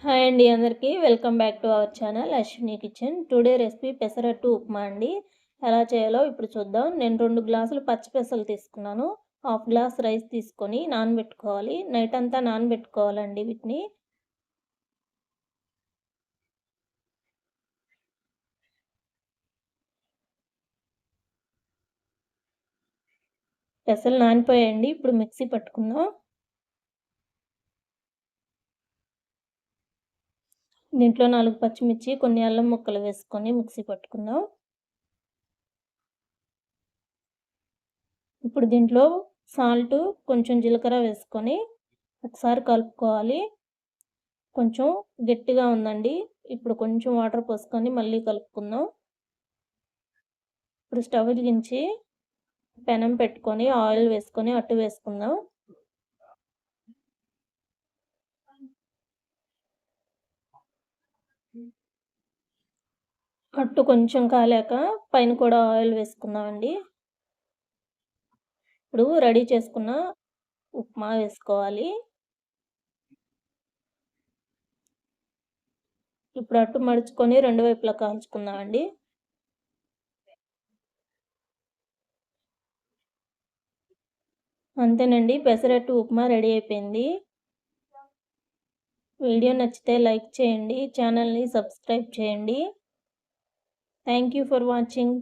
Hi అండి అందరికీ welcome back to our channel Ashwini kitchen. Today recipe pesarattu upma అండి. ఎలా చేయాలో ఇప్పుడు చూద్దాం. నేను 2 గ్లాసులు పచ్చి పెసలు తీసుకున్నాను. హాఫ్ గ్లాస్ రైస్ తీసుకొని నానబెట్టుకోవాలి. నైట్ అంతా నానబెట్టుకోవాలండి వీటిని. పెసలు నానిపోయాయండి. ఇప్పుడు మిక్సీ పట్టుకుందాం. దీంట్లో 4 పచ్చిమిర్చి, కొన్ని అల్లం ముక్కలు వేసుకొని మిక్సీ పట్టుకుందాం. ఇప్పుడు దీంట్లో సాల్ట్, కొంచెం జీలకర్ర వేసుకొని ఒకసారి కలుపుకోవాలి. కొంచెం గట్టిగా ఉందండి. ఇప్పుడు కొంచెం వాటర్ పోసుకొని మళ్ళీ కలుపుకుందాం. ఇప్పుడు స్టవ్ వెలిగించి పెనం పెట్టుకొని ఆయిల్ వేసుకొని అట్టు వేసుకుందాం. అట్టు కొంచెం కాలాక పైన కూడా ఆయిల్ వేసుకుందామండి. ఇప్పుడు రెడీ చేసుకున్న ఉప్మా వేసుకోవాలి. ఇప్పుడు అట్టు మడుచుకొని 2 వైపులా కాల్చుకుందామండి. అంతేనండి, పెసరట్టు ఉప్మా రెడీ అయిపోయింది. వీడియో నచ్చితే లైక్ చేయండి, ఛానల్ని సబ్స్క్రైబ్ చేయండి. Thank you for watching.